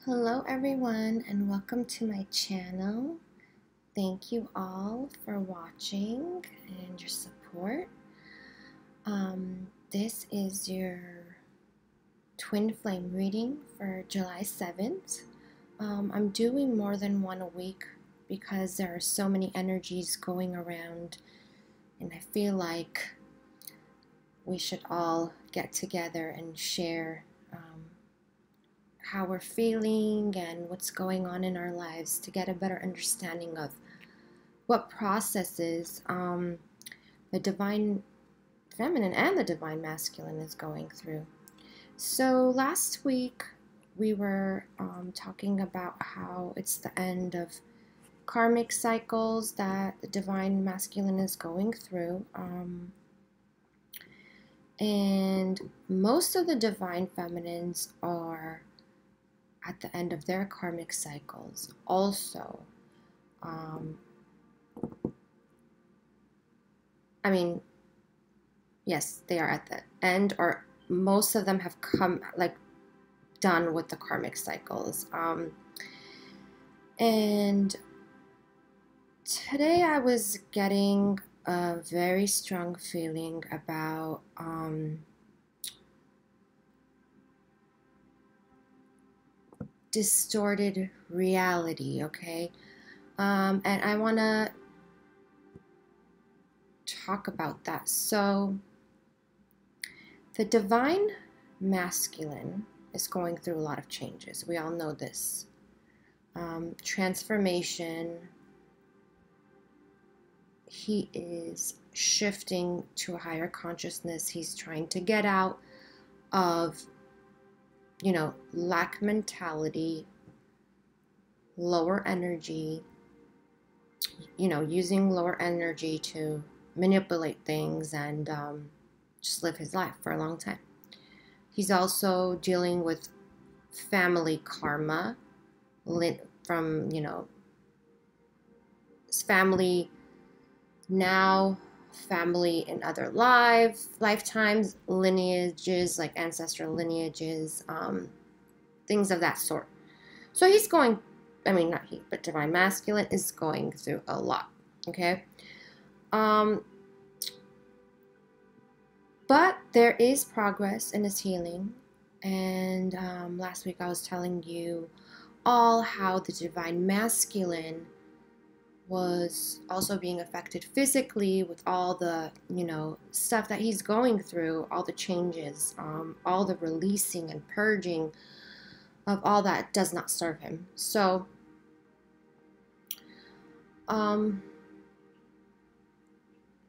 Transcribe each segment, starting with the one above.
Hello everyone and welcome to my channel. Thank you all for watching and your support. This is your twin flame reading for July 7th. I'm doing more than one a week because there are so many energies going around and I feel like we should all get together and share how we're feeling and what's going on in our lives to get a better understanding of what processes the divine feminine and the divine masculine is going through. So last week we were talking about how it's the end of karmic cycles that the divine masculine is going through. And most of the divine feminines are at the end of their karmic cycles also. Yes, they are at the end, or most of them have come, done with the karmic cycles. And today I was getting a very strong feeling about distorted reality, okay? And I want to talk about that. So the divine masculine is going through a lot of changes. We all know this. Transformation. He is shifting to a higher consciousness. He's trying to get out of lack mentality, lower energy, using lower energy to manipulate things and just live his life for a long time. He's also dealing with family karma from, his family now, family in other lifetimes, lineages, like ancestral lineages, things of that sort. So he's going, not he, but divine masculine is going through a lot, okay? But there is progress in his healing, and last week I was telling you all how the divine masculine was also being affected physically with all the, stuff that he's going through, all the changes, all the releasing and purging of all that does not serve him. So,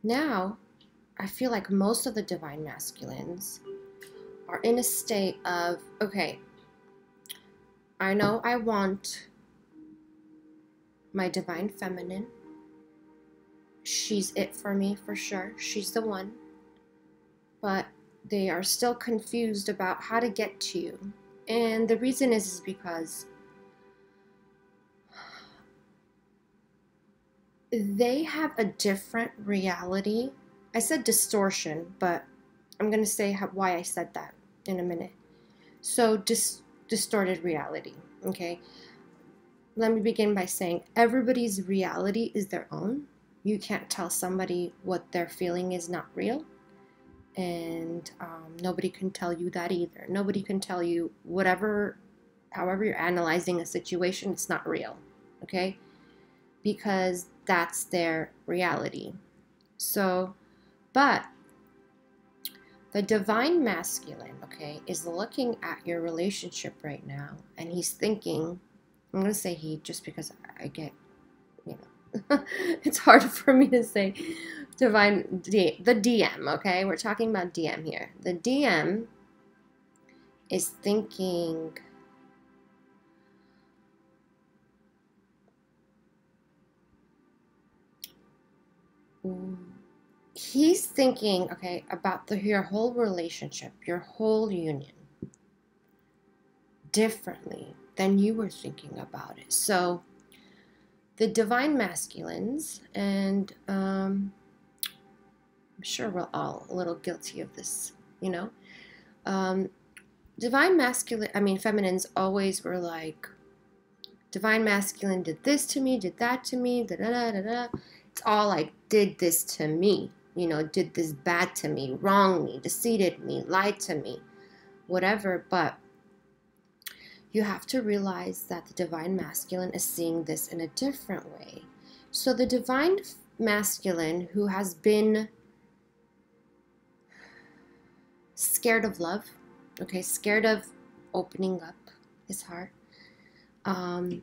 now I feel like most of the divine masculines are in a state of, okay, I know I want my divine feminine. She's it for me for sure. She's the one. But they are still confused about how to get to you. And the reason is because they have a different reality. I said distortion, but I'm going to say why I said that in a minute. So distorted reality, okay? Let me begin by saying everybody's reality is their own. You can't tell somebody what they're feeling is not real. And nobody can tell you that either. Nobody can tell you however you're analyzing a situation, it's not real, okay? Because that's their reality. So, but the divine masculine, okay, is looking at your relationship right now, and he's thinking, I'm going to say he just because I get, it's hard for me to say the DM, okay? We're talking about DM here. The DM is thinking, he's thinking, okay, about your whole relationship, your whole union, differently than you were thinking about it. So the divine masculines, and I'm sure we're all a little guilty of this, divine masculine, I mean, feminines always were like, divine masculine did this to me, did that to me, da da da da da. It's all like, did this to me, you know, did this bad to me, wronged me, deceived me, lied to me, whatever. But you have to realize that the divine masculine is seeing this in a different way. So the divine masculine who has been scared of love, okay, scared of opening up his heart, and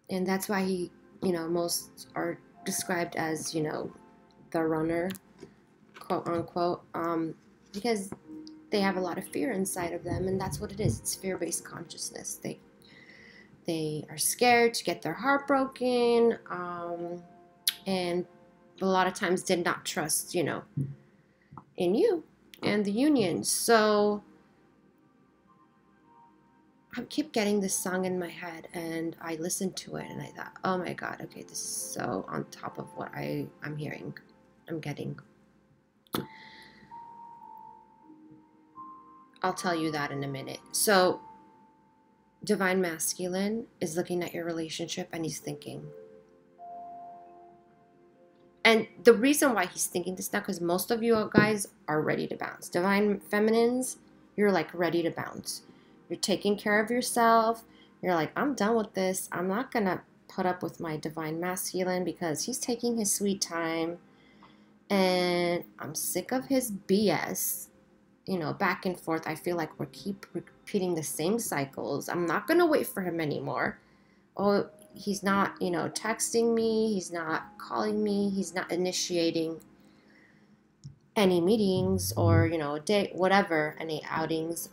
that's why he, you know, most are described as, you know, the runner, quote unquote, because they have a lot of fear inside of them, and that's what it is. It's fear-based consciousness. They are scared to get their heart broken, and a lot of times did not trust, you know, in you and the union. So I keep getting this song in my head, and I listened to it, and I thought, oh my God, okay, this is so on top of what I'm hearing, I'm getting. I'll tell you that in a minute. So divine masculine is looking at your relationship, and he's thinking. And the reason why he's thinking this now, because most of you guys are ready to bounce. Divine feminines, you're like ready to bounce. You're taking care of yourself. You're like, I'm done with this. I'm not going to put up with my divine masculine because he's taking his sweet time. And I'm sick of his BS. You know, back and forth. I feel like we keep repeating the same cycles. I'm not going to wait for him anymore. Oh, he's not, you know, texting me. He's not calling me. He's not initiating any meetings or, you know, date, whatever, any outings.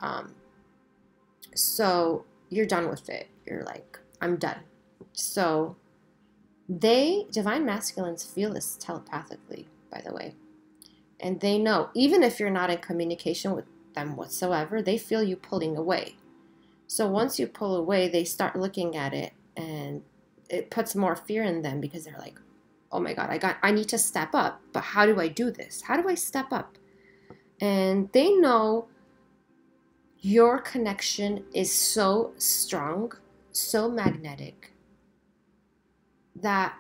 So you're done with it. You're like, I'm done. So divine masculines feel this telepathically, by the way. And they know, even if you're not in communication with them whatsoever, they feel you pulling away. So once you pull away, they start looking at it, and it puts more fear in them because they're like, oh my God, I need to step up. But how do I do this? How do I step up? And they know your connection is so strong, so magnetic, that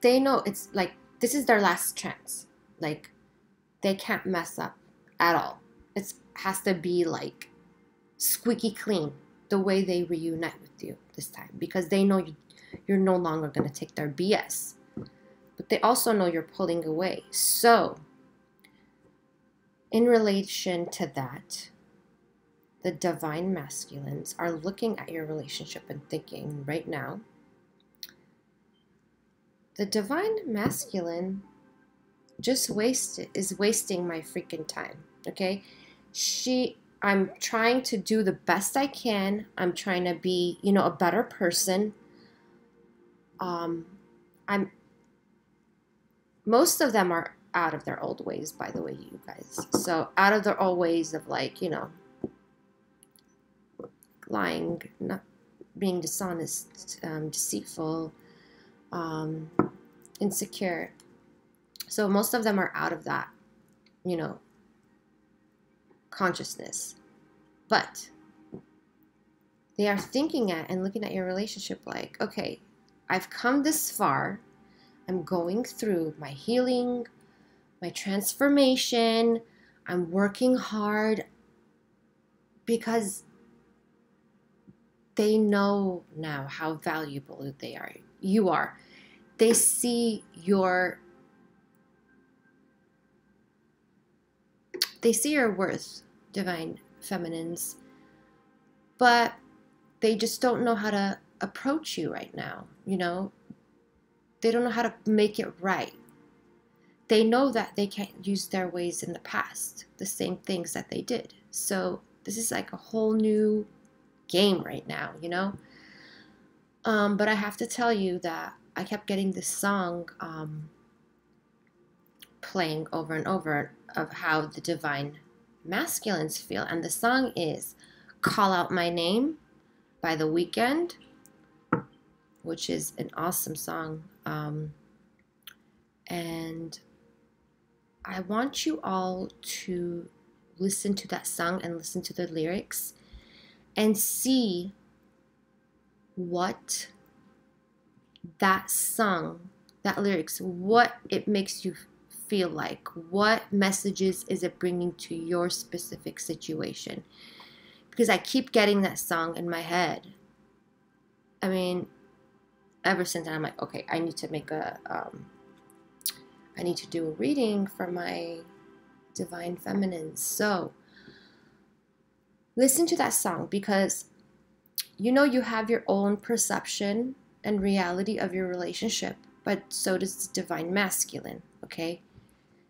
they know it's like, this is their last chance. Like, they can't mess up at all. It has to be like squeaky clean the way they reunite with you this time, because they know you're no longer going to take their BS. But they also know you're pulling away. So in relation to that, the divine masculines are looking at your relationship and thinking right now, the divine masculine just is wasting my freaking time, okay? I'm trying to do the best I can. I'm trying to be, you know, a better person. Most of them are out of their old ways, by the way, you guys. So out of their old ways of, like, you know, lying, not being dishonest, deceitful, insecure. So most of them are out of that, you know, consciousness. But they are thinking at and looking at your relationship like, okay, I've come this far. I'm going through my healing, my transformation. I'm working hard, because they know now how valuable you are. They see your worth, divine feminines, but they just don't know how to approach you right now, you know? They don't know how to make it right. They know that they can't use their ways in the past, the same things that they did. So this is like a whole new game right now, you know? But I have to tell you that I kept getting this song playing over and over of how the divine masculines feel. And the song is Call Out My Name by The Weeknd, which is an awesome song. And I want you all to listen to that song and listen to the lyrics and see what that song, that lyrics, what it makes you feel like. What messages is it bringing to your specific situation? Because I keep getting that song in my head. I mean, ever since then, I'm like, okay, I need to make I need to do a reading for my divine feminine. So listen to that song, because you know you have your own perception and reality of your relationship, but so does the divine masculine, okay?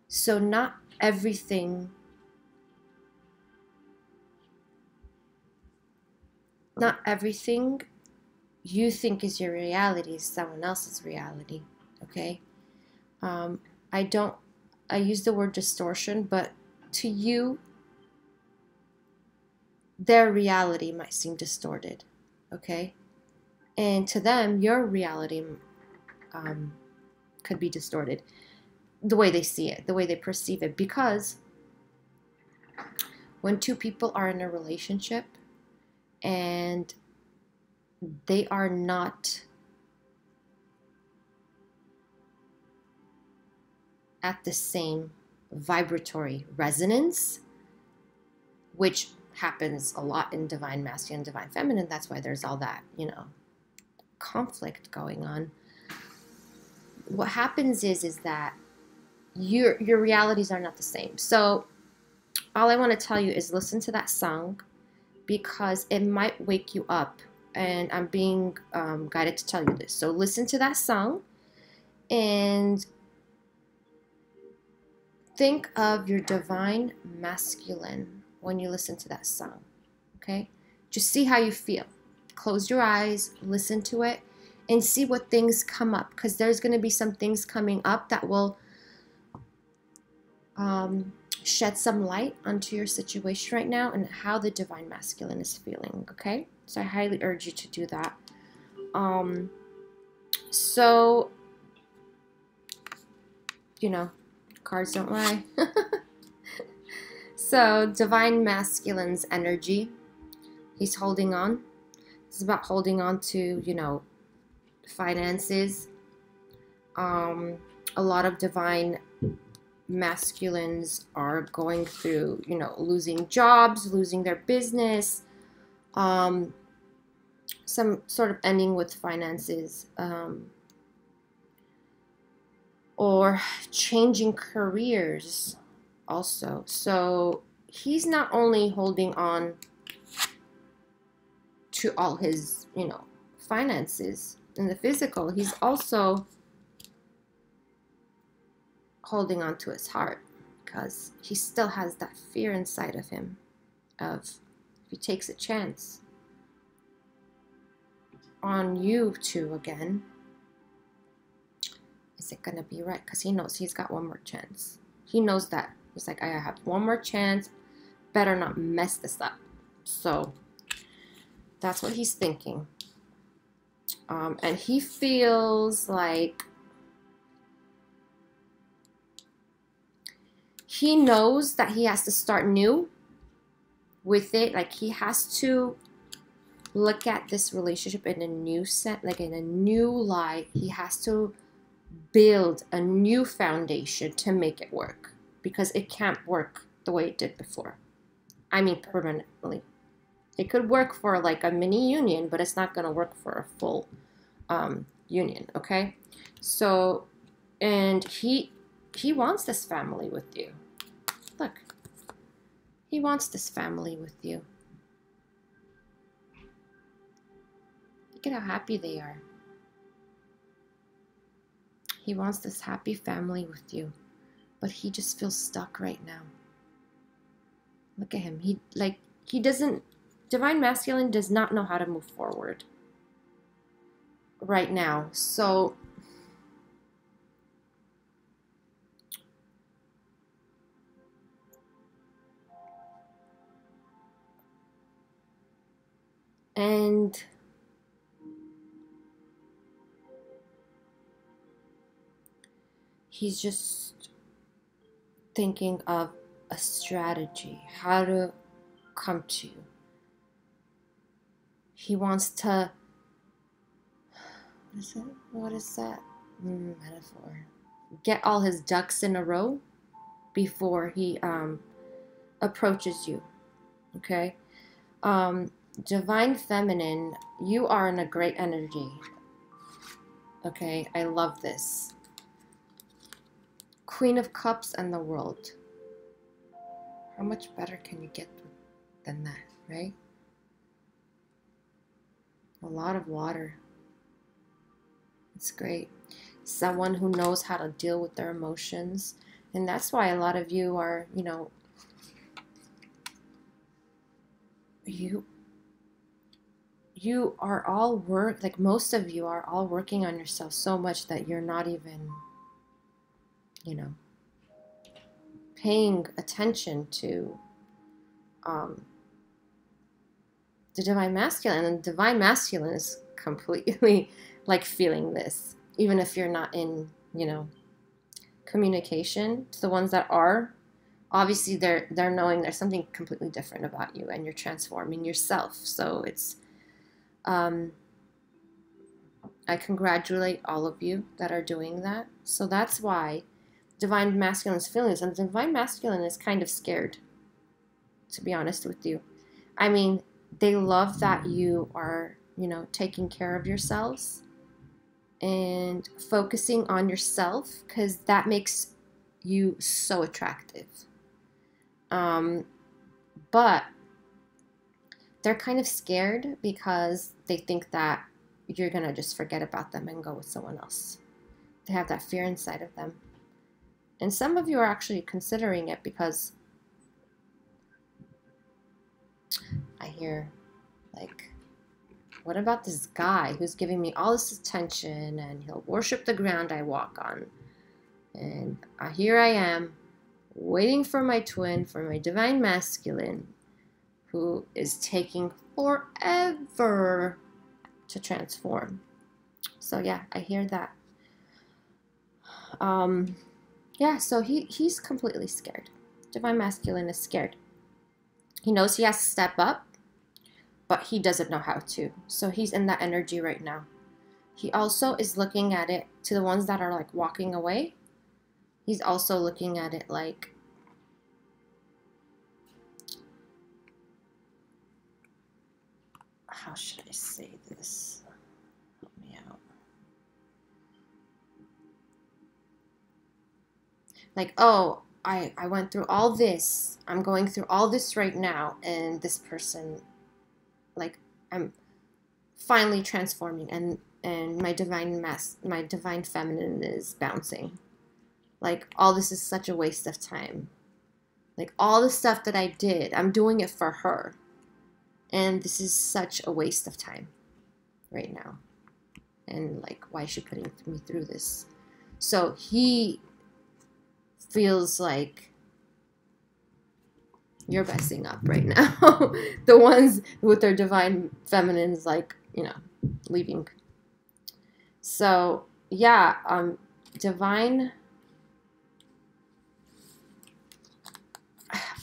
So not everything you think is your reality is someone else's reality, okay? I use the word distortion, but to you, their reality might seem distorted, okay? And to them, your reality could be distorted, the way they see it, the way they perceive it, because when two people are in a relationship and they are not at the same vibratory resonance, which happens a lot in divine masculine, divine feminine. That's why there's all that, conflict going on. What happens is that your realities are not the same. So all I want to tell you is listen to that song, because it might wake you up, and I'm being guided to tell you this. So listen to that song and think of your divine masculine when you listen to that song, okay? Just see how you feel. Close your eyes, listen to it, and see what things come up, because there's going to be some things coming up that will shed some light onto your situation right now and how the divine masculine is feeling, okay? So I highly urge you to do that. So, cards don't lie. So, divine masculine's energy, he's holding on. It's about holding on to, finances. A lot of divine masculines are going through, losing jobs, losing their business, some sort of ending with finances, or changing careers also. So he's not only holding on to all his, finances in the physical, he's also holding on to his heart, because he still has that fear inside of him of, if he takes a chance on you two again, is it gonna be right? Because he knows he's got one more chance. He knows that. He's like, I have one more chance, better not mess this up. So that's what he's thinking. And he feels like he knows that he has to start new with it. Like, he has to look at this relationship in a new sense, like in a new light. He has to build a new foundation to make it work, because it can't work the way it did before. I mean, permanently. It could work for like a mini union, but it's not going to work for a full union, okay? So, and he wants this family with you. Look, he wants this family with you. Look at how happy they are. He wants this happy family with you, but he just feels stuck right now. Look at him. He doesn't, divine masculine does not know how to move forward right now. So and he's just thinking of a strategy, how to come to you. He wants to, what is that metaphor? Get all his ducks in a row before he approaches you. Okay? Divine Feminine, you are in a great energy. Okay? I love this. Queen of Cups and the World. How much better can you get than that, right? A lot of water. It's great. Someone who knows how to deal with their emotions. And that's why a lot of you are, you know, you are all like most of you are all working on yourself so much that you're not even, you know, paying attention to the Divine Masculine. And the Divine Masculine is completely like feeling this, even if you're not in, you know, communication. To the ones that are, obviously they're knowing there's something completely different about you and you're transforming yourself. So it's I congratulate all of you that are doing that. So that's why Divine Masculine is feeling this. And the Divine Masculine is kind of scared, to be honest with you. I mean, they love that you are, you know, taking care of yourselves and focusing on yourself, because that makes you so attractive. But they're kind of scared because they think that you're gonna just forget about them and go with someone else. They have that fear inside of them. And some of you are actually considering it because I hear, like, what about this guy who's giving me all this attention and he'll worship the ground I walk on? And here I am, waiting for my twin, for my Divine Masculine, who is taking forever to transform. So yeah, I hear that. Yeah, so he's completely scared. Divine Masculine is scared. He knows he has to step up, but he doesn't know how to. So he's in that energy right now. He also is looking at it, to the ones that are like walking away, he's also looking at it like, how should I say this? Help me out. Like, oh, I went through all this. I'm going through all this right now. And this person, like, I'm finally transforming. And my divine feminine is bouncing. Like, all this is such a waste of time. Like, all the stuff that I did, I'm doing it for her. And this is such a waste of time right now. And, like, why is she putting me through this? So he feels like you're messing up right now. The ones with their divine feminines, like, you know, leaving. So, yeah, divine...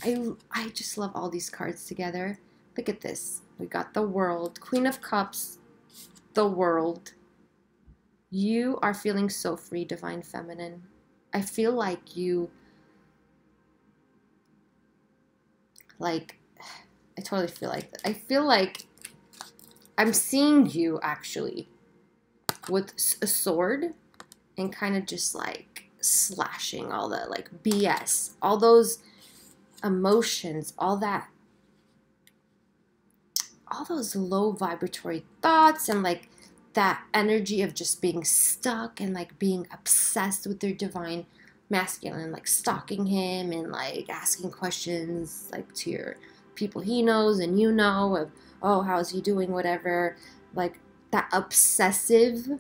I just love all these cards together. Look at this. We got the World, Queen of Cups, the World. You are feeling so free, Divine Feminine. I feel like you, like, I totally feel like that. I feel like I'm seeing you actually with a sword and kind of just like slashing all the like BS, all those emotions, all those low vibratory thoughts, and like that energy of just being stuck and like being obsessed with their Divine Masculine, like stalking him and like asking questions like to your people he knows and you know of, oh, how's he doing, whatever. Like that obsessive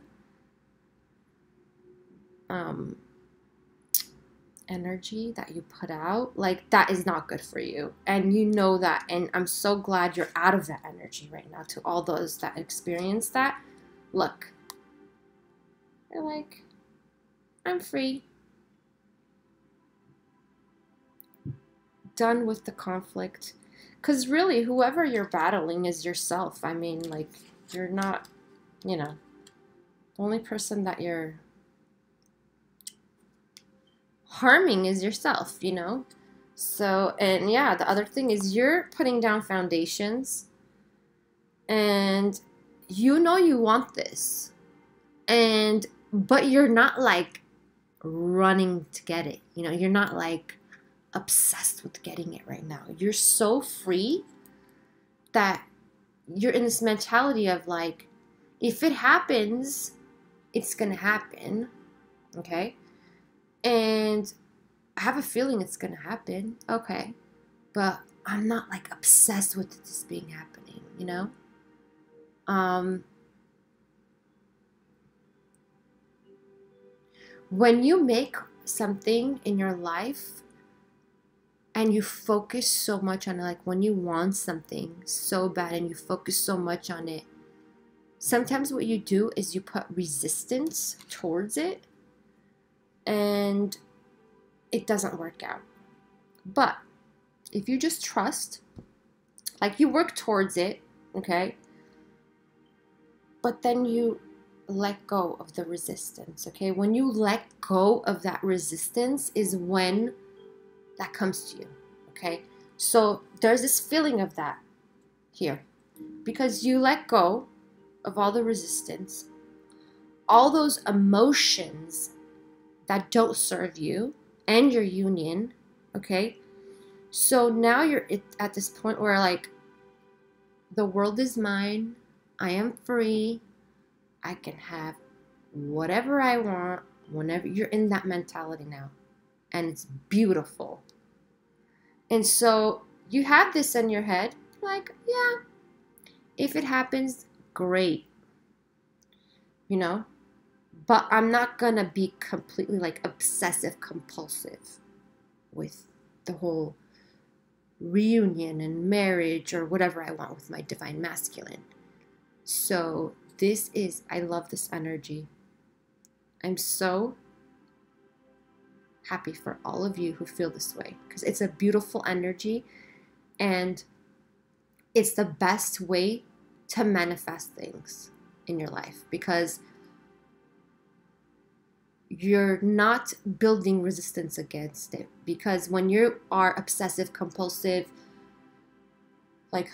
energy that you put out, like that is not good for you, and you know that. And I'm so glad you're out of that energy right now. To all those that experience that, look, they're like, I'm free. done with the conflict. Because really, whoever you're battling is yourself. I mean, like, you're not, you know, the only person that you're harming is yourself, you know? So, and yeah, the other thing is you're putting down foundations and you know you want this. And, but you're not like running to get it. You know, you're not like obsessed with getting it right now. You're so free that you're in this mentality of like, if it happens, it's gonna happen, okay? And I have a feeling it's gonna happen, okay? But I'm not like obsessed with this being happening, you know? When you make something in your life and you focus so much on it, like when you want something so bad and you focus so much on it, sometimes what you do is you put resistance towards it and it doesn't work out. But if you just trust, like you work towards it, okay? But then you let go of the resistance, okay? When you let go of that resistance is when that comes to you, okay? So there's this feeling of that here because you let go of all the resistance, all those emotions that don't serve you and your union, okay? So now you're at this point where like the world is mine, I am free, I can have whatever I want whenever. You're in that mentality now. And it's beautiful. And so you have this in your head, like, yeah, if it happens, great. You know? But I'm not going to be completely like obsessive compulsive with the whole reunion and marriage or whatever I want with my divine masculine. So this is, I love this energy. I'm so happy for all of you who feel this way because it's a beautiful energy and it's the best way to manifest things in your life because you're not building resistance against it. Because when you are obsessive compulsive, like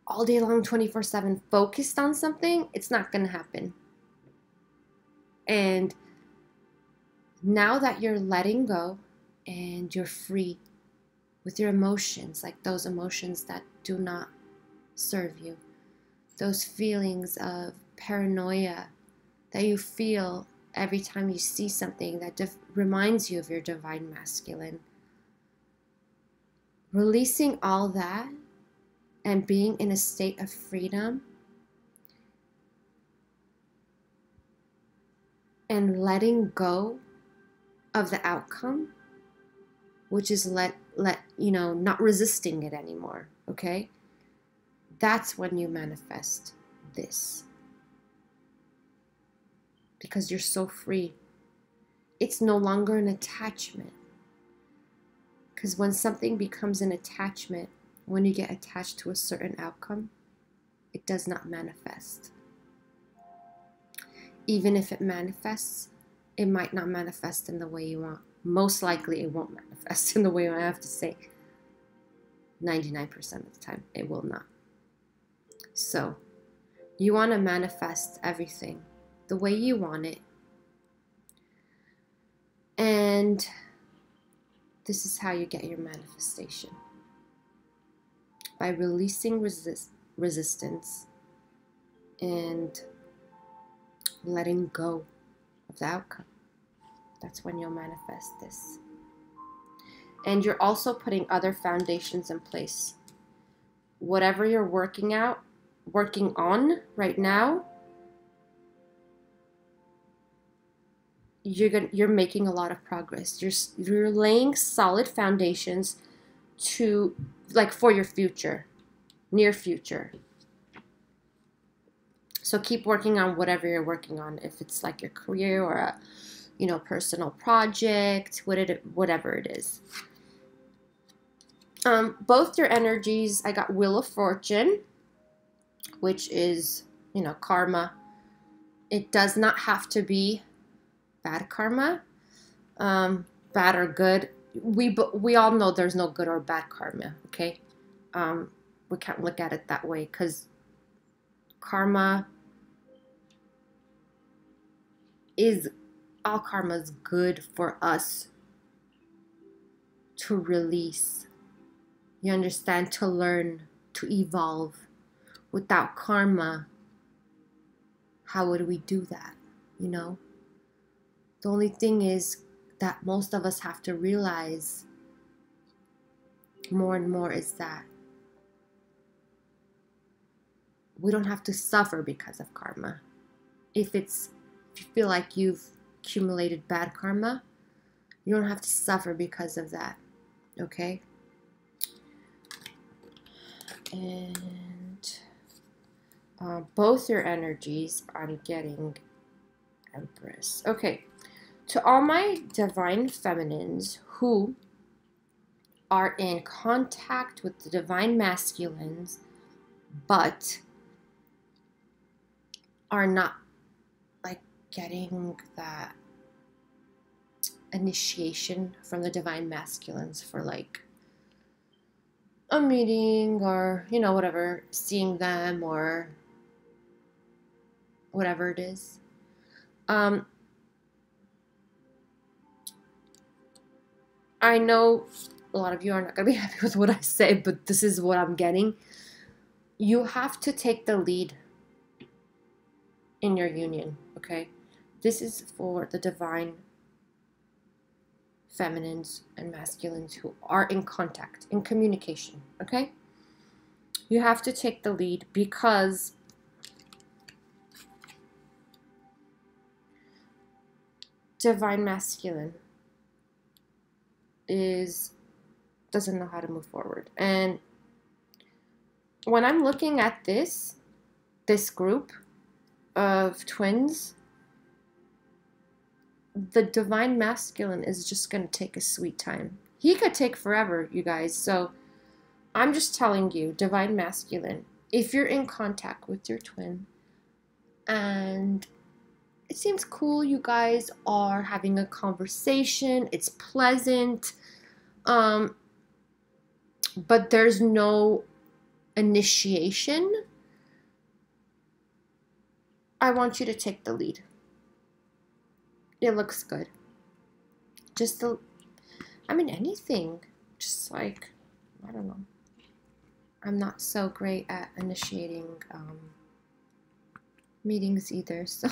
all day long, 24/7 focused on something, it's not going to happen. And now that you're letting go and you're free with your emotions, like those emotions that do not serve you, those feelings of paranoia that you feel every time you see something that reminds you of your divine masculine, releasing all that and being in a state of freedom and letting go of the outcome, which is not resisting it anymore, okay? That's when you manifest this. Because you're so free. It's no longer an attachment. Because when something becomes an attachment, when you get attached to a certain outcome, it does not manifest. Even if it manifests, it might not manifest in the way you want. Most likely it won't manifest in the way I have to say. 99% of the time, it will not. So, you want to manifest everything the way you want it. And this is how you get your manifestation. By releasing resistance and letting go of the outcome. That's when you'll manifest this. And you're also putting other foundations in place. Whatever you're working on right now, you're making a lot of progress. You're laying solid foundations to for your future, near future. So keep working on whatever you're working on. If it's like your career or a personal project, whatever it is. Both your energies, I got Wheel of Fortune, which is, you know, karma. It does not have to be bad karma, bad or good. We all know there's no good or bad karma, okay? We can't look at it that way, because karma is, all karma is good for us to release. You understand? To learn, to evolve. Without karma, how would we do that? You know? The only thing is that most of us have to realize more and more is that we don't have to suffer because of karma. If you feel like you've accumulated bad karma, you don't have to suffer because of that. Okay? And both your energies, I'm getting Empress. Okay. To all my divine feminines who are in contact with the divine masculines, but are not like getting that initiation from the divine masculines for like a meeting or, you know, whatever, seeing them or whatever it is. I know a lot of you are not going to be happy with what I say, but this is what I'm getting. You have to take the lead in your union, okay? This is for the divine feminines and masculines who are in contact, in communication, okay? You have to take the lead, because divine masculine doesn't know how to move forward. And when I'm looking at this group of twins, the divine masculine is just going to take a sweet time. He could take forever, you guys. So I'm just telling you, divine masculine, if you're in contact with your twin and it seems cool, you guys are having a conversation, it's pleasant, but there's no initiation, I want you to take the lead. It looks good. Anything. Just like, I don't know. I'm not so great at initiating meetings either, so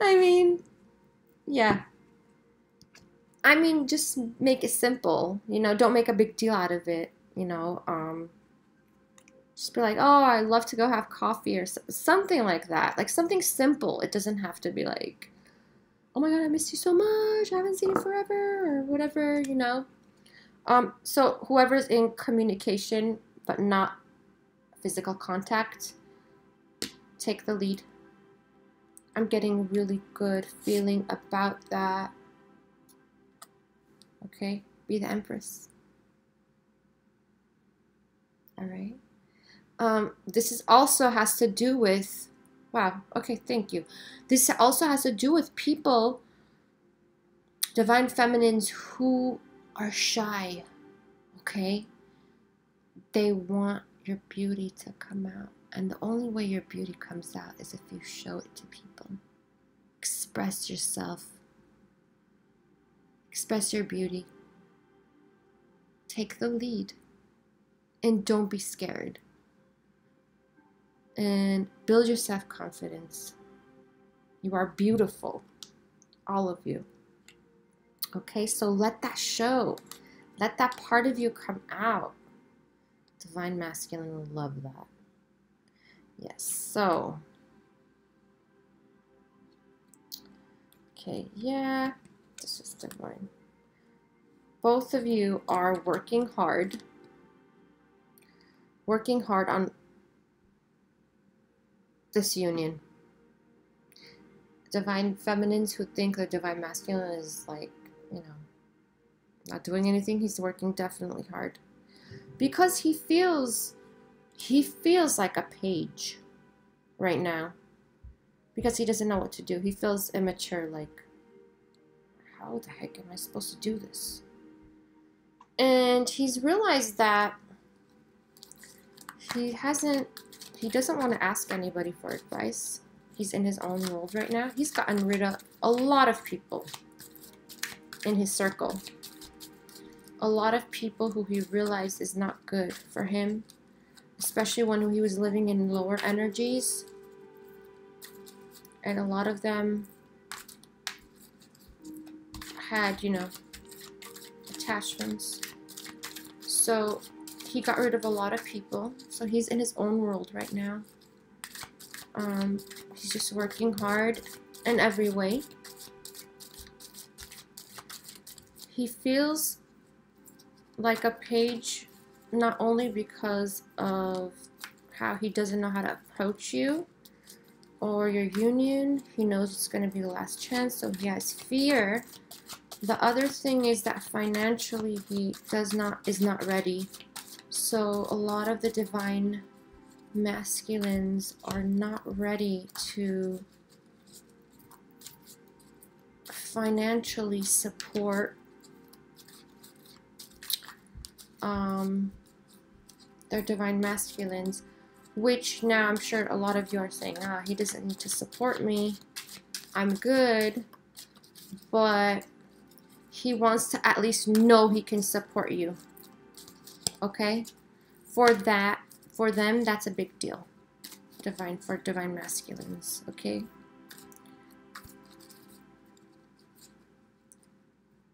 I mean, yeah. I mean, just make it simple, you know, don't make a big deal out of it, you know, just be like, oh, I'd love to go have coffee or something like that, like something simple. It doesn't have to be like, oh my God, I missed you so much, I haven't seen you forever, or whatever, you know. So whoever's in communication but not physical contact, take the lead. I'm getting really good feeling about that. Okay, be the Empress. All right. This also has to do with, wow, okay, thank you. This also has to do with people, divine feminines, who are shy, okay? They want your beauty to come out. And the only way your beauty comes out is if you show it to people. Express yourself. Express your beauty. Take the lead. And don't be scared. And build your self-confidence. You are beautiful. All of you. Okay, so let that show. Let that part of you come out. Divine masculine will love that. Yes, so. Okay, yeah, this is divine. Both of you are working hard on this union. Divine feminines who think the divine masculine is like, you know, Not doing anything. He's working definitely hard. Because he feels like a page right now. Because he doesn't know what to do. He feels immature, like, how the heck am I supposed to do this? And he's realized that he doesn't want to ask anybody for advice. He's in his own world right now. He's gotten rid of a lot of people in his circle. A lot of people who he realized is not good for him, especially when he was living in lower energies. And a lot of them had, you know, attachments. So he got rid of a lot of people. So he's in his own world right now. He's just working hard in every way. He feels like a page, not only because of how he doesn't know how to approach you or your union. He knows it's going to be the last chance, so he has fear. The other thing is that financially he is not ready. So a lot of the divine masculines are not ready to financially support their divine masculines, which now I'm sure a lot of you are saying, he doesn't need to support me, I'm good. But he wants to at least know he can support you. Okay? For them, that's a big deal. For divine masculines, okay?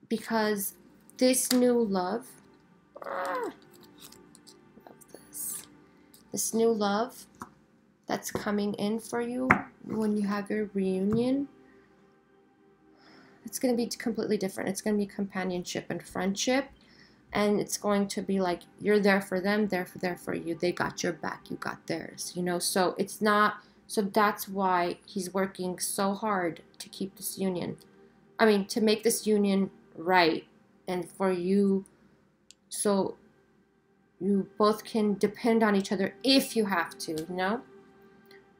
Because this new love, love this. This new love that's coming in for you when you have your reunion, it's going to be completely different. It's going to be companionship and friendship. And it's going to be like, you're there for them, they're there for you. They got your back, you got theirs, you know? So it's not, so that's why he's working so hard to keep this union. I mean, to make this union right. And for you, so you both can depend on each other if you have to, you know?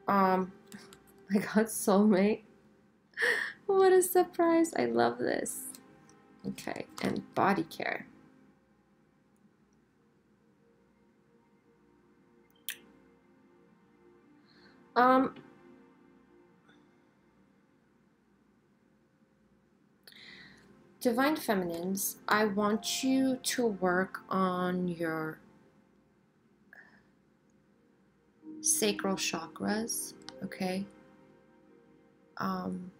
I got soulmate. What a surprise. I love this. Okay, and body care. Divine Feminines, I want you to work on your sacral chakras, okay? I'm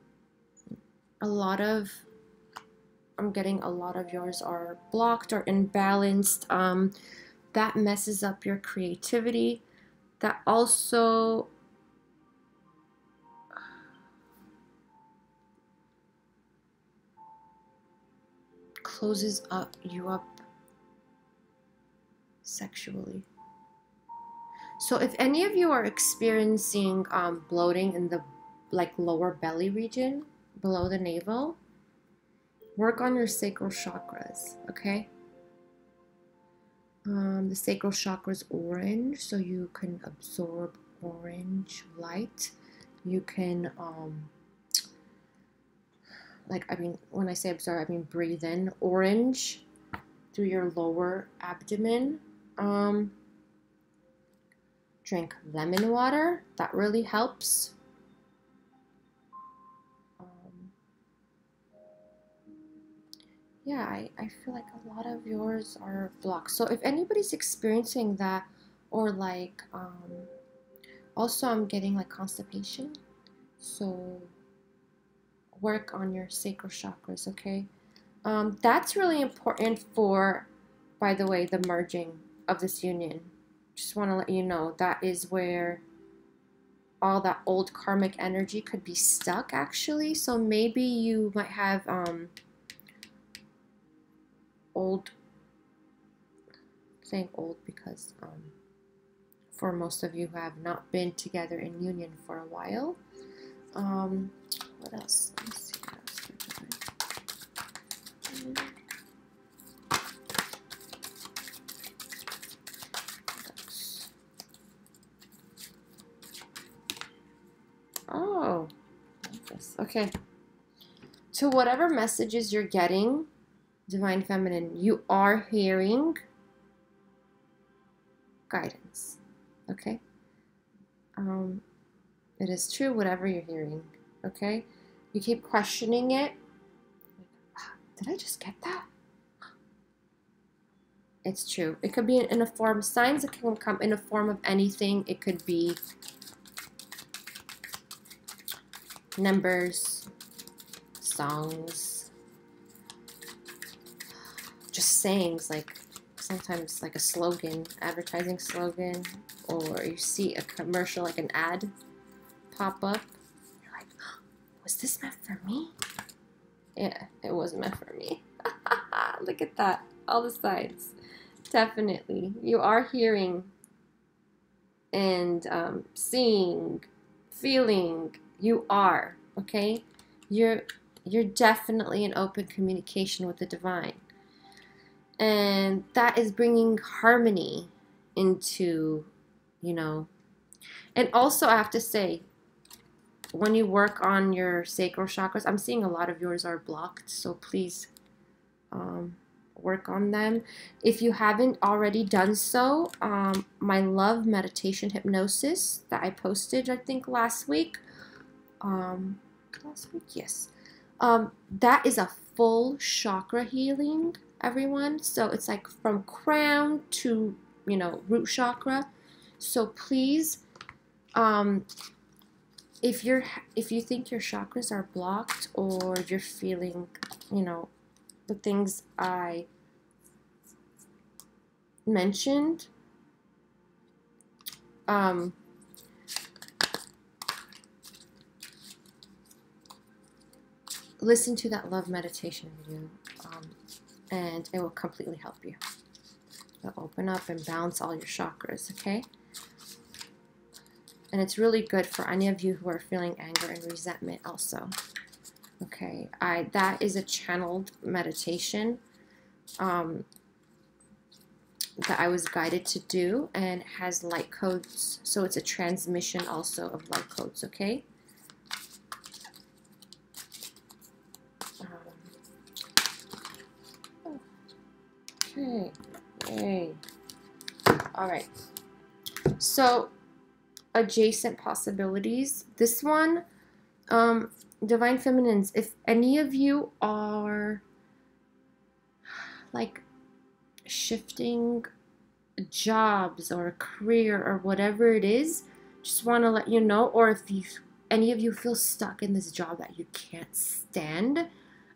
getting a lot of yours are blocked or imbalanced. That messes up your creativity. That also closes you up sexually. So if any of you are experiencing bloating in the lower belly region, below the navel, work on your sacral chakras, okay? The sacral chakra is orange, so you can absorb orange light. You can, when I say absorb, I mean breathe in orange through your lower abdomen. Drink lemon water, that really helps. Yeah, I feel like a lot of yours are blocked. So if anybody's experiencing that, or also I'm getting constipation, so work on your sacral chakras, okay? That's really important for, by the way, the merging of this union. Just want to let you know that is where all that old karmic energy could be stuck, actually. So maybe you might have saying old because for most of you who have not been together in union for a while. What else? Let me see what else we're doing. Oh, okay. To whatever messages you're getting, Divine Feminine, you are hearing guidance. Okay? It is true, whatever you're hearing. Okay? You keep questioning it. Did I just get that? It's true. It could be in a form, signs that can come in a form of anything. It could be numbers, songs, just sayings, like sometimes like a slogan, advertising slogan, or you see a commercial, like an ad pop up. You're like, oh, was this meant for me? Yeah, it was meant for me. Look at that. All the sides. Definitely. You are hearing and seeing, feeling. You are, okay? You're definitely in open communication with the divine. And that is bringing harmony into, you know. And also I have to say, when you work on your sacral chakras, I'm seeing a lot of yours are blocked, so please work on them. If you haven't already done so, my love meditation hypnosis that I posted, I think last week, yes, that is a full chakra healing, everyone. So it's like from crown to, you know, root chakra. So please, if you think your chakras are blocked, or you're feeling, you know, the things I mentioned, listen to that love meditation video, and it will completely help you. It'll open up and balance all your chakras, okay? And it's really good for any of you who are feeling anger and resentment also. Okay, that is a channeled meditation that I was guided to do, and it has light codes, so it's a transmission also of light codes, okay? Okay, yay. All right, so adjacent possibilities. This one, Divine Feminines, if any of you are like shifting jobs or a career or whatever it is, just want to let you know. Or if any of you feel stuck in this job that you can't stand,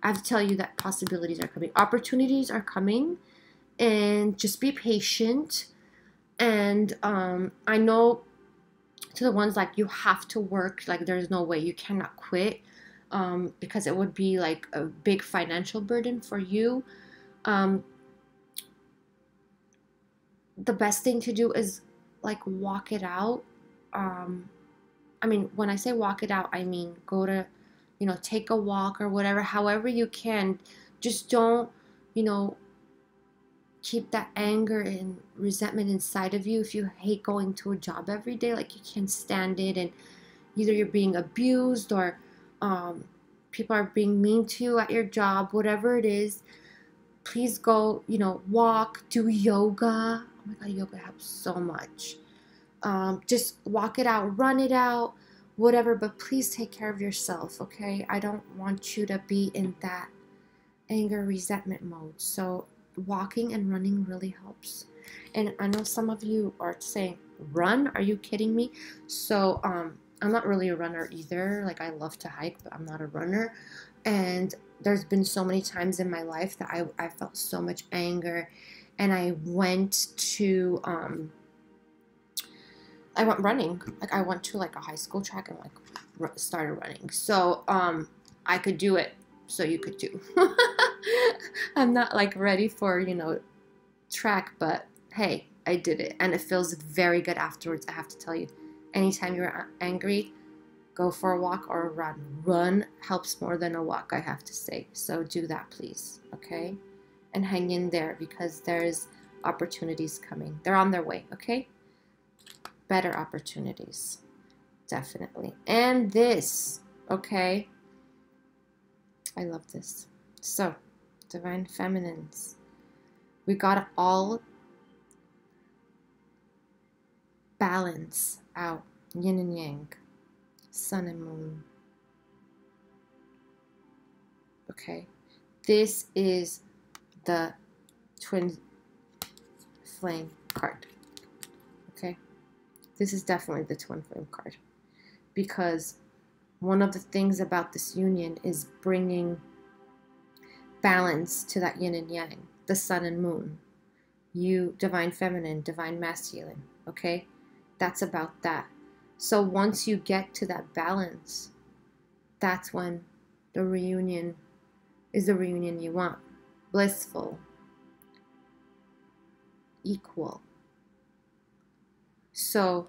I have to tell you that possibilities are coming, opportunities are coming, and just be patient. And I know, to the ones like you have to work, like there's no way, you cannot quit, because it would be like a big financial burden for you. The best thing to do is like walk it out. I mean, when I say walk it out, I mean go to, you know, take a walk or whatever, however you can. Just don't, you know, keep that anger and resentment inside of you. If you hate going to a job every day, like you can't stand it, and either you're being abused or people are being mean to you at your job, whatever it is, please go, you know, walk, do yoga. Oh my God, yoga helps so much. Just walk it out, run it out, whatever, but please take care of yourself, okay? I don't want you to be in that anger, resentment mode. So walking and running really helps. And I know some of you are saying, run? Are you kidding me? So I'm not really a runner either. Like, I love to hike, but I'm not a runner. And there's been so many times in my life that I felt so much anger, and I went running. Like, I went to like a high school track and like started running. So I could do it, so you could too. I'm not like ready for, you know, track, but hey, I did it, and it feels very good afterwards. I have to tell you, anytime you're angry, go for a walk or a run. Run helps more than a walk, I have to say. So do that, please, okay? And hang in there, because there's opportunities coming. They're on their way, okay? Better opportunities. definitely. And this, okay? I love this. So, divine feminines. We gotta all balance out yin and yang, sun and moon. Okay? This is the twin flame card. Okay? This is definitely the twin flame card. Because one of the things about this union is bringing balance to that yin and yang, the sun and moon. You, divine feminine, divine masculine, okay? That's about that. So once you get to that balance, that's when the reunion is the reunion you want. Blissful, equal. So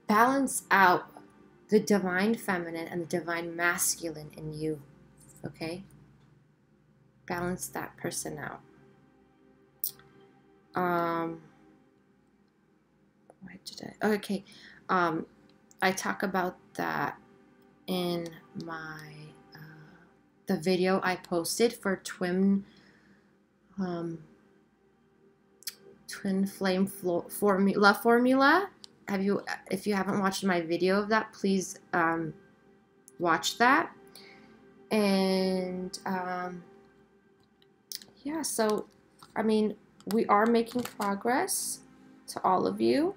balance out the divine feminine and the divine masculine in you, okay? Balance that person out. Why did I? Okay. I talk about that in my the video I posted for twin flame formula. If you haven't watched my video of that, please watch that. And yeah, so I mean, we are making progress to all of you.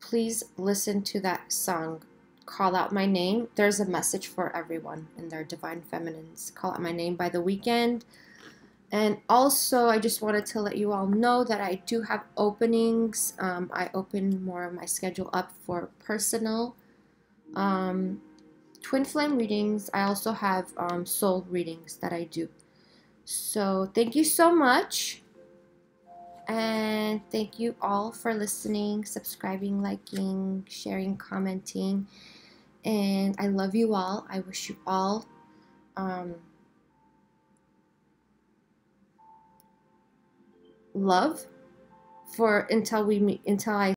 Please listen to that song, Call Out My Name. There's a message for everyone in their divine feminines. Call Out My Name by The Weeknd. And also, I just wanted to let you all know that I do have openings. I open more of my schedule up for personal twin flame readings. I also have soul readings that I do. So thank you so much. And thank you all for listening, subscribing, liking, sharing, commenting. And I love you all. I wish you all love for until I